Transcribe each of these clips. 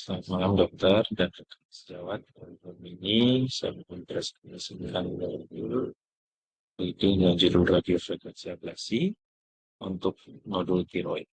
Selamat malam dokter dan rekan sejawat. Ini saya mempresentasikan dulu reading dengan judul radiofrekuensi ablasi untuk nodul tiroid.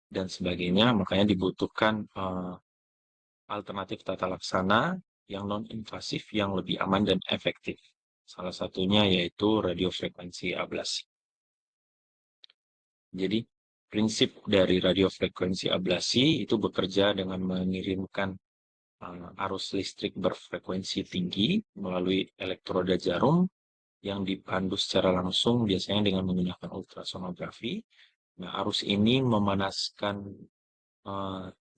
Dan sebagainya, makanya dibutuhkan alternatif tata laksana yang non-invasif yang lebih aman dan efektif. Salah satunya yaitu radiofrekuensi ablasi. Jadi prinsip dari radiofrekuensi ablasi itu bekerja dengan mengirimkan arus listrik berfrekuensi tinggi melalui elektroda jarum yang dipandu secara langsung biasanya dengan menggunakan ultrasonografi. Nah, arus ini memanaskan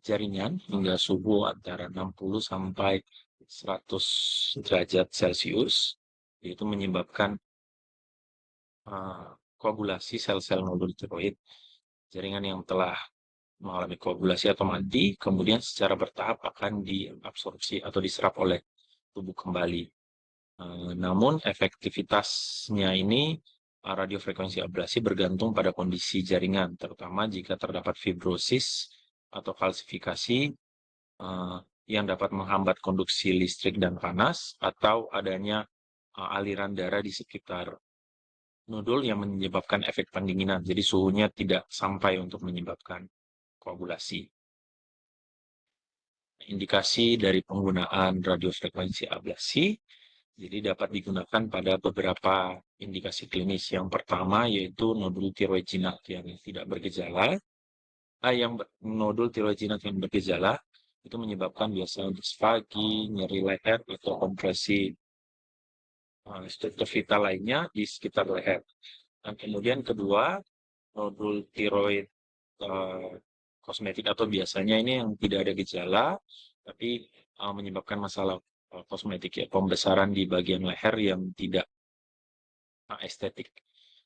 jaringan hingga suhu antara 60 sampai 100 derajat Celcius, yaitu menyebabkan koagulasi sel-sel nodul tiroid. Jaringan yang telah mengalami koagulasi atau mati, kemudian secara bertahap akan diabsorpsi atau diserap oleh tubuh kembali. Namun efektivitasnya ini radiofrekuensi ablasi bergantung pada kondisi jaringan, terutama jika terdapat fibrosis atau kalsifikasi yang dapat menghambat konduksi listrik dan panas, atau adanya aliran darah di sekitar nodul yang menyebabkan efek pendinginan. Jadi suhunya tidak sampai untuk menyebabkan koagulasi. Indikasi dari penggunaan radiofrekuensi ablasi, jadi dapat digunakan pada beberapa indikasi klinis. Yang pertama yaitu nodul tiroid jinak yang tidak bergejala. Nodul tiroid jinak yang bergejala itu menyebabkan biasanya disfagi, nyeri leher, atau kompresi struktur vital lainnya di sekitar leher. Dan kemudian kedua, nodul tiroid kosmetik atau biasanya ini yang tidak ada gejala, tapi menyebabkan masalah kosmetik ya, pembesaran di bagian leher yang tidak estetik.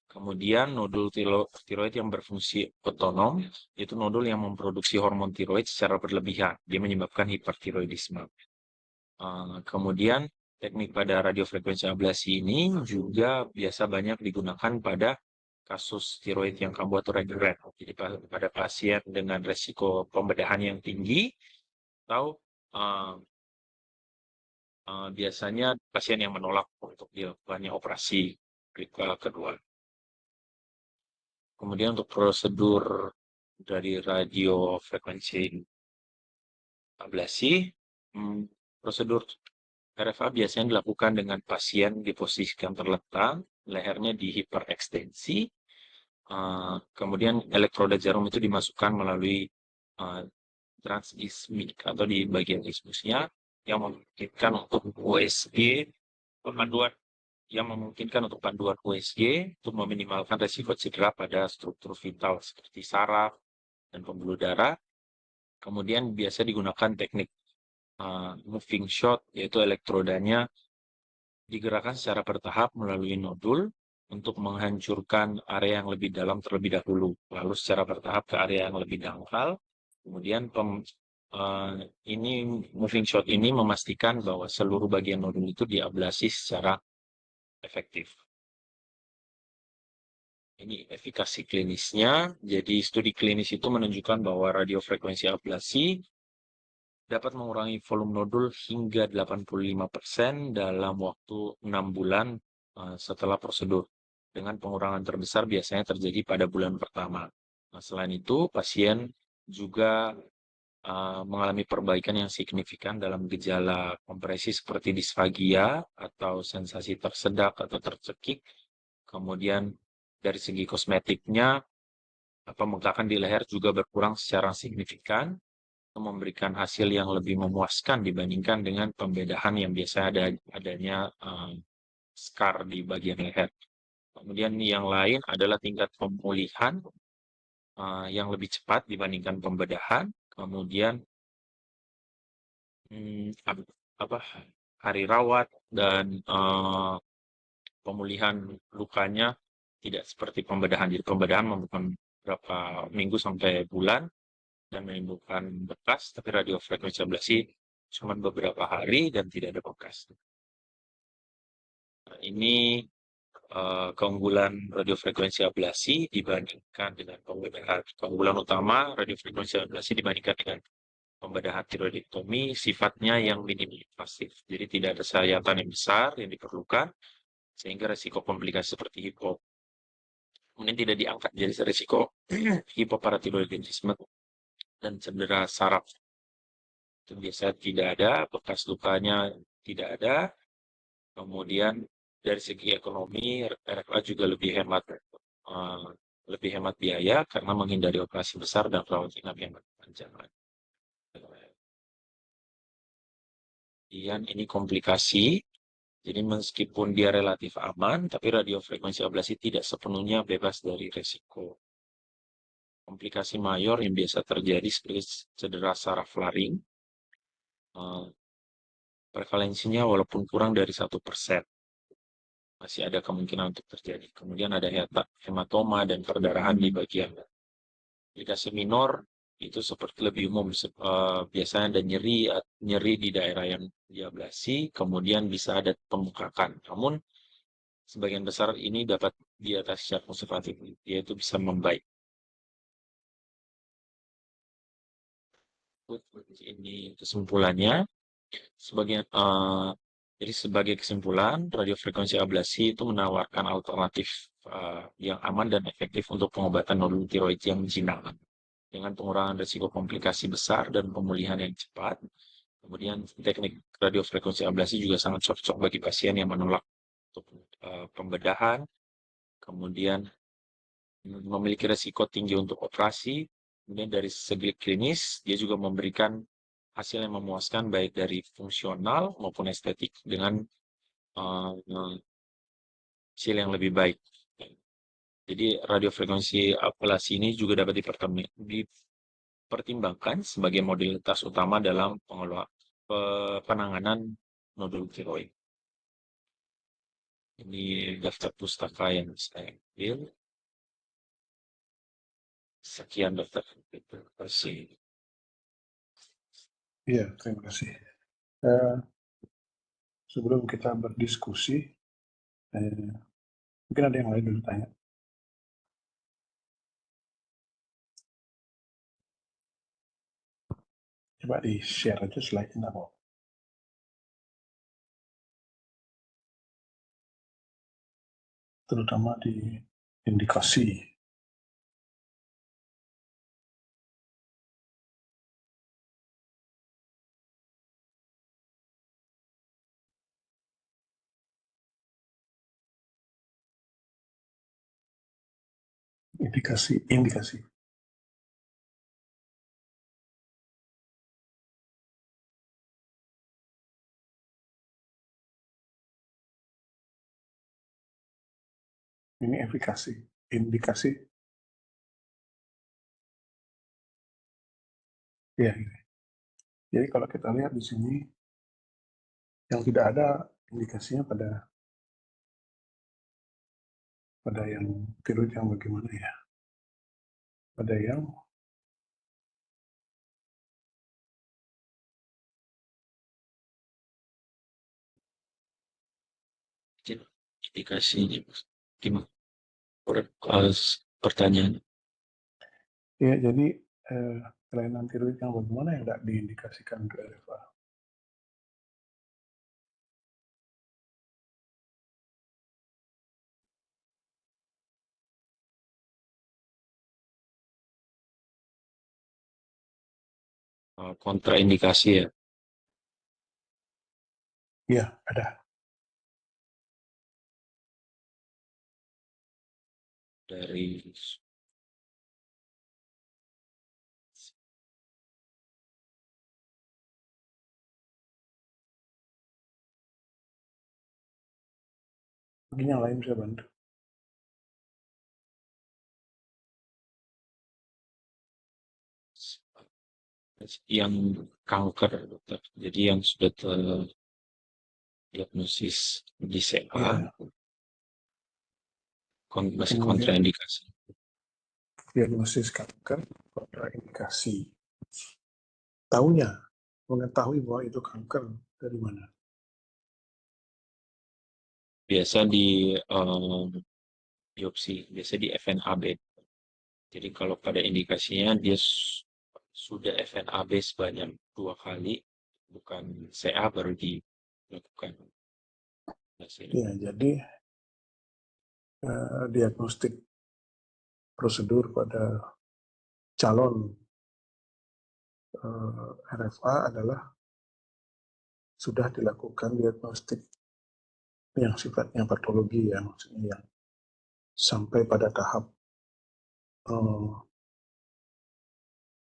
Kemudian nodul tiroid yang berfungsi otonom, yaitu nodul yang memproduksi hormon tiroid secara berlebihan. Dia menyebabkan hipertiroidisme. Kemudian teknik pada radiofrekuensi ablasi ini juga biasa banyak digunakan pada kasus tiroid yang kambuh atau recurrent. Jadi pada pasien dengan resiko pembedahan yang tinggi atau biasanya pasien yang menolak untuk dilakukannya operasi kedua. Kemudian untuk prosedur dari radiofrekuensi ablasi, prosedur RFA biasanya dilakukan dengan pasien diposisikan terlentang, lehernya dihiperekstensi, kemudian elektroda jarum itu dimasukkan melalui transismik atau di bagian ismusnya yang memungkinkan untuk USG panduan USG untuk meminimalkan resiko cedera pada struktur vital seperti saraf dan pembuluh darah. Kemudian biasa digunakan teknik moving shot, yaitu elektrodanya digerakkan secara bertahap melalui nodul untuk menghancurkan area yang lebih dalam terlebih dahulu, lalu secara bertahap ke area yang lebih dangkal. Kemudian moving shot ini memastikan bahwa seluruh bagian nodul itu diablasi secara efektif. Ini efikasi klinisnya. Jadi studi klinis itu menunjukkan bahwa radiofrekuensi ablasi dapat mengurangi volume nodul hingga 85% dalam waktu 6 bulan setelah prosedur. Dengan pengurangan terbesar biasanya terjadi pada bulan pertama. Nah, selain itu, pasien juga mengalami perbaikan yang signifikan dalam gejala kompresi seperti disfagia atau sensasi tersedak atau tercekik. Kemudian dari segi kosmetiknya, pembengkakan di leher juga berkurang secara signifikan, memberikan hasil yang lebih memuaskan dibandingkan dengan pembedahan yang biasa adanya scar di bagian leher. Kemudian yang lain adalah tingkat pemulihan yang lebih cepat dibandingkan pembedahan. Kemudian apa hari rawat dan pemulihan lukanya tidak seperti pembedahan. Jadi pembedahan membutuhkan beberapa minggu sampai bulan dan menimbulkan bekas, tapi radiofrekuensi ablasi cuma beberapa hari dan tidak ada bekas. Nah, ini keunggulan radiofrekuensi ablasi dibandingkan dengan pembedahan. Keunggulan utama radiofrekuensi ablasi dibandingkan dengan pembedahan tiroidektomi sifatnya yang minim invasif. Jadi tidak ada sayatan yang besar yang diperlukan sehingga resiko komplikasi seperti kemudian tidak diangkat jadi risiko hipoparatiroidisme dan cedera saraf itu biasa tidak ada, bekas lukanya tidak ada. Kemudian dari segi ekonomi RFA juga lebih hemat biaya karena menghindari operasi besar dan rawat inap yang berkepanjangan. Kemudian ini komplikasi. Jadi meskipun dia relatif aman, tapi radiofrekuensi ablasi tidak sepenuhnya bebas dari resiko. Komplikasi mayor yang biasa terjadi seperti cedera saraf laring, prevalensinya walaupun kurang dari 1%, masih ada kemungkinan untuk terjadi. Kemudian ada hematoma dan perdarahan di bagian. Komplikasi minor itu seperti lebih umum, biasanya ada nyeri di daerah yang diablasi, kemudian bisa ada pembengkakan. Namun sebagian besar ini dapat diatasi secara konservatif, yaitu bisa membaik. Ini kesimpulannya. Jadi sebagai kesimpulan, radiofrekuensi ablasi itu menawarkan alternatif yang aman dan efektif untuk pengobatan nodul tiroid yang jinak dengan pengurangan risiko komplikasi besar dan pemulihan yang cepat. Kemudian teknik radiofrekuensi ablasi juga sangat cocok bagi pasien yang menolak untuk pembedahan, kemudian memiliki risiko tinggi untuk operasi. Kemudian dari segi klinis, dia juga memberikan hasil yang memuaskan baik dari fungsional maupun estetik dengan hasil yang lebih baik. Jadi radiofrekuensi ablasi ini juga dapat dipertimbangkan sebagai modalitas utama dalam penanganan nodul tiroid. Ini daftar pustaka yang saya ambil. Sekian daftar. Terima kasih. Iya, terima kasih. Sebelum kita berdiskusi, mungkin ada yang lain dulu tanya. Coba di-share aja slide-nya. Terutama di indikasi. Indikasi. Ini efikasi, indikasi. Ya, ini. Jadi kalau kita lihat di sini, yang tidak ada indikasinya pada yang tiroid yang bagaimana ya? Pada yang Indikasinya gimana? Pertanyaan. ya, jadi kelainan tiroid yang bagaimana yang tidak diindikasikan ke RFA? kontraindikasi ya Iya, ada. dari Mungkin yang lain bisa bantu. yang kanker, dokter. Jadi yang sudah terdiagnosis di CA Iya, masih kemudian kontraindikasi. diagnosis kanker, kontraindikasi. Tahunya, mengetahui bahwa itu kanker dari mana? Biasa di biopsi, biasa di FNAB. Jadi kalau pada indikasinya dia sudah FNAB sebanyak 2 kali, bukan CA baru dilakukan hasil. Ya, jadi diagnostik prosedur pada calon RFA adalah sudah dilakukan diagnostik yang sifatnya patologi ya, maksudnya yang sampai pada tahap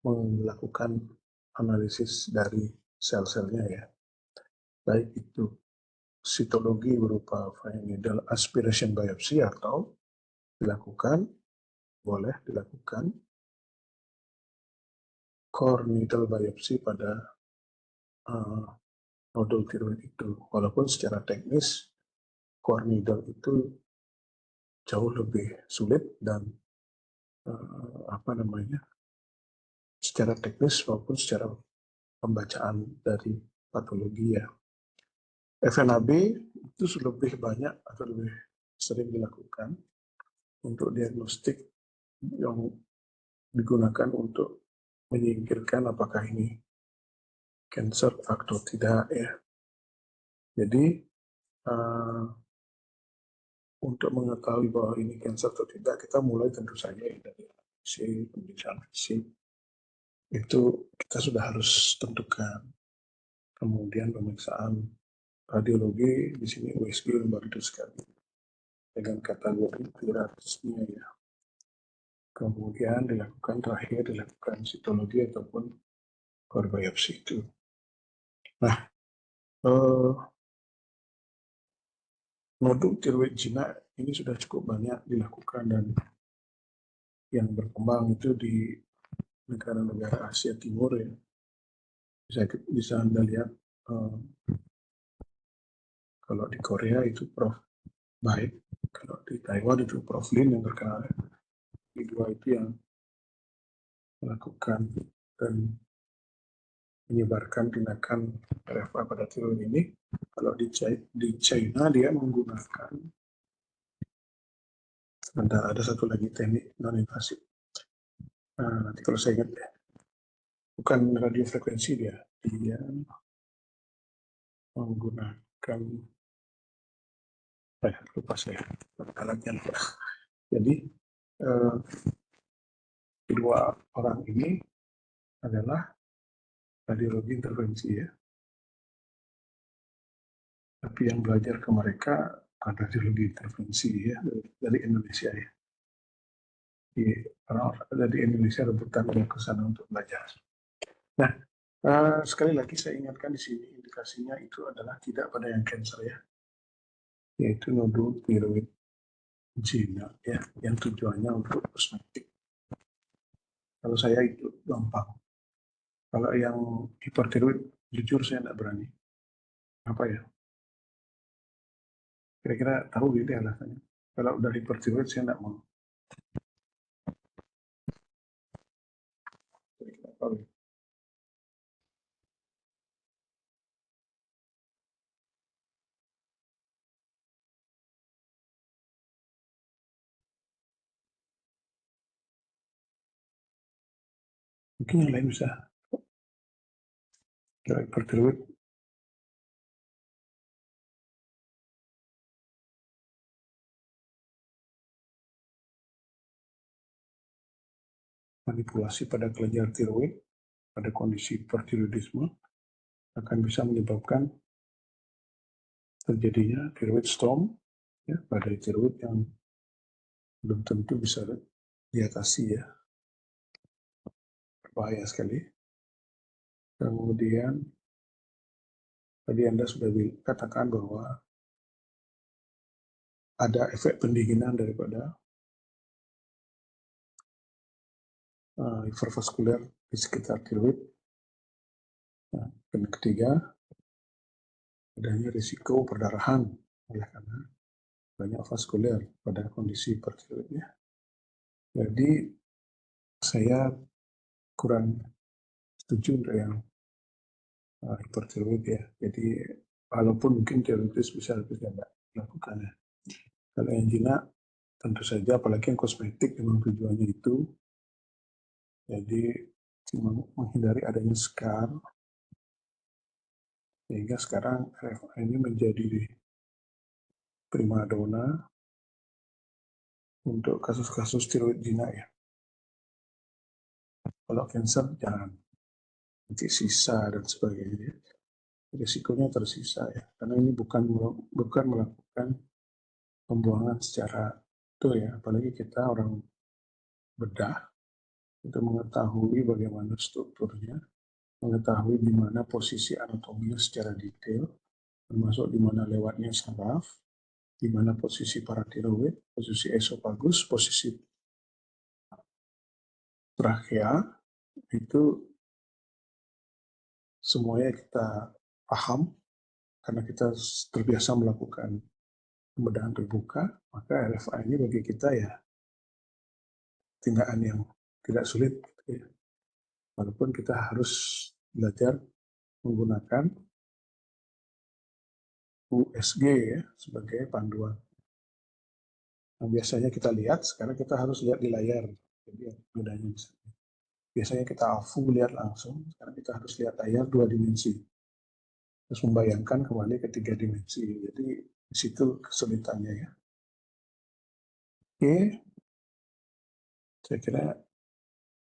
melakukan analisis dari sel-selnya ya, baik itu sitologi berupa needle aspiration biopsy atau dilakukan, boleh dilakukan core needle biopsy pada nodul tiroid itu. Walaupun secara teknis core needle itu jauh lebih sulit dan secara teknis maupun secara pembacaan dari patologi ya. FNAB itu lebih banyak atau lebih sering dilakukan untuk diagnostik yang digunakan untuk menyingkirkan apakah ini cancer atau tidak ya. Jadi untuk mengetahui bahwa ini cancer atau tidak, kita mulai tentu saja dari pemeriksaan fisik. Itu kita sudah harus tentukan. Kemudian pemeriksaan radiologi di sini USG membantu sekali dengan kategori virusnya ya. Kemudian dilakukan sitologi ataupun core biopsi itu. Nah, nodul tiroid jinak ini sudah cukup banyak dilakukan dan yang berkembang itu di negara-negara Asia Timur ya. Bisa Anda lihat kalau di Korea itu Prof. Baik, kalau di Taiwan itu Prof. Lin yang terkenal. Di dua itu yang melakukan dan menyebarkan tindakan RFA pada tiroid ini. Kalau di China dia menggunakan ada satu lagi teknik non invasif. Nanti kalau saya ingat ya, bukan radiofrekuensi dia menggunakan lupa saya alatnya. Jadi kedua orang ini adalah radiologi intervensi ya. Tapi yang belajar ke mereka ada radiologi intervensi ya dari Indonesia ya. Orang dari Indonesia rebutan ke sana untuk belajar. Nah, sekali lagi saya ingatkan di sini indikasinya itu adalah tidak pada yang cancer ya, yaitu nodul tiroid jinak ya, yang tujuannya untuk kosmetik. Kalau saya itu gampang. Kalau yang hipertiroid, jujur saya tidak berani. Apa ya? Kira-kira tahu gitu ya alasannya. Kalau udah hipertiroid saya tidak mau. Kira-kira tahu. Mungkin yang lain bisa. Kalau hipertiroid, manipulasi pada kelenjar tiroid pada kondisi hipertiroidisme akan bisa menyebabkan terjadinya thyroid storm, ya, badai tiroid yang belum tentu bisa diatasi, ya, berbahaya sekali. Kemudian tadi Anda sudah katakan bahwa ada efek pendinginan daripada hipervaskuler di sekitar tiroid. Nah, dan ketiga, adanya risiko perdarahan oleh karena banyak vaskuler pada kondisi hipertiroidnya. Jadi saya kurang setuju untuk yang hipertiroid, ya. Jadi walaupun mungkin tiroidis bisa tidak dilakukan, ya. Kalau yang jinak tentu saja, apalagi yang kosmetik memang tujuannya itu jadi menghindari adanya scar, sehingga sekarang RFA ini menjadi primadona untuk kasus-kasus tiroid jinak, ya. Kalau cancer jangan, nanti sisa dan sebagainya, risikonya tersisa, ya, karena ini bukan melakukan pembuangan secara itu, ya, apalagi kita orang bedah untuk mengetahui bagaimana strukturnya, mengetahui di mana posisi anatominya secara detail, termasuk di mana lewatnya saraf, di mana posisi paratiroid, posisi esofagus, posisi trakea, itu semuanya kita paham karena kita terbiasa melakukan pembedahan terbuka. Maka RFA ini bagi kita, ya, tindakan yang tidak sulit, ya. Walaupun kita harus belajar menggunakan USG, ya, sebagai panduan. Nah, biasanya kita lihat, sekarang kita harus lihat di layar. Jadi bedanya misalnya. Biasanya kita AFU lihat langsung, sekarang kita harus lihat layar 2 dimensi. Terus membayangkan kembali ke 3 dimensi. Jadi di situ kesulitannya, ya. Oke, saya kira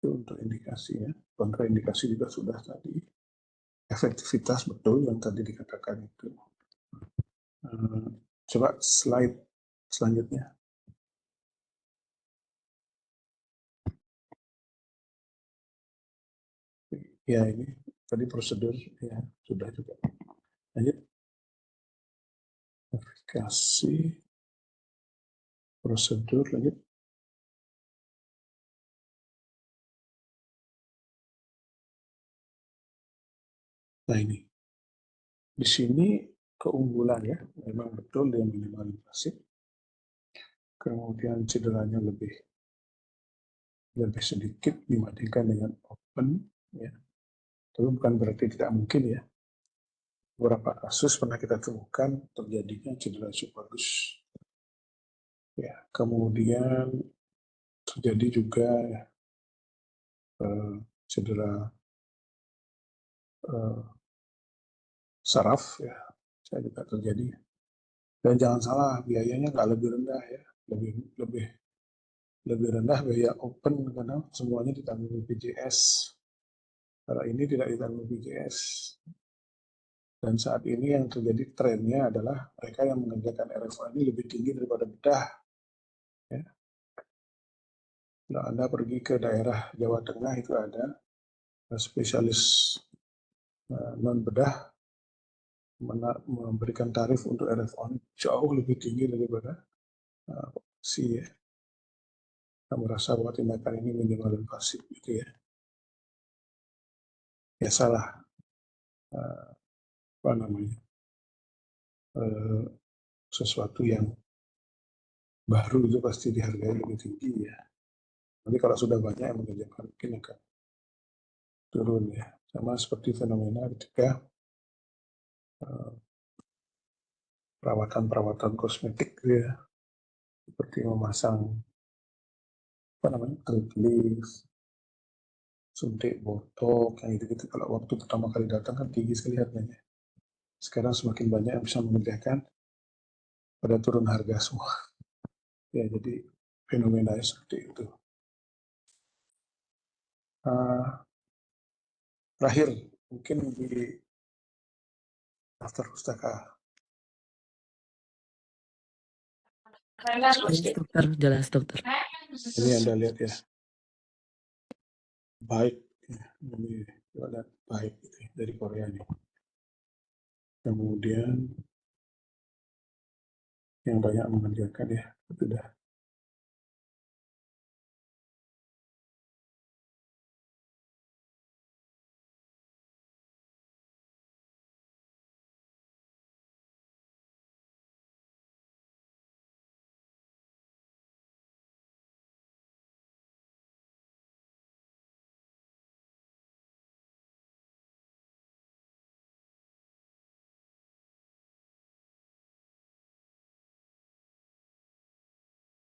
itu untuk indikasi, ya. Kontraindikasi juga sudah tadi. Efektivitas betul yang tadi dikatakan itu. Coba slide selanjutnya. Ya, ini tadi prosedur, ya, sudah juga. Lanjut. Verifikasi prosedur, lanjut. Nah, ini. Di sini keunggulan, ya, memang betul dia minimal invasif. Kemudian cederanya lebih sedikit dibandingkan dengan open, ya. Tapi bukan berarti tidak mungkin, ya. Beberapa kasus pernah kita temukan terjadinya cedera esofagus, ya. Kemudian terjadi juga, ya, cedera saraf, ya, saya juga terjadi. Dan jangan salah, biayanya nggak lebih rendah, ya, lebih rendah biaya open karena semuanya ditanggung BPJS. Kalau ini tidak ditanggung BPJS. Dan saat ini yang terjadi trennya adalah mereka yang mengerjakan RFA ini lebih tinggi daripada bedah, ya. Kalau Anda pergi ke daerah Jawa Tengah itu ada spesialis non bedah memberikan tarif untuk RFA jauh lebih tinggi daripada si, ya. Kita merasa bahwa tindakan ini minimal invasif, gitu, ya. Ya salah, apa namanya, sesuatu yang baru itu pasti dihargai lebih tinggi, ya. Nanti kalau sudah banyak yang mengerjakan mungkin akan turun, ya. Sama seperti fenomena ketika perawatan kosmetik, ya, seperti memasang apa namanya, clip, suntik botok, yang itu kalau waktu pertama kali datang kan tinggi sekali harganya. Sekarang semakin banyak yang bisa mengerjakan, pada turun harga semua. Ya, jadi fenomenanya seperti itu. Terakhir, mungkin di daftar pustaka. Dokter, jelas dokter. Ini Anda lihat ya, baik, ya, ini lihat baik gitu ya, dari Korea nih. Kemudian yang banyak mengerjakan ya, sudah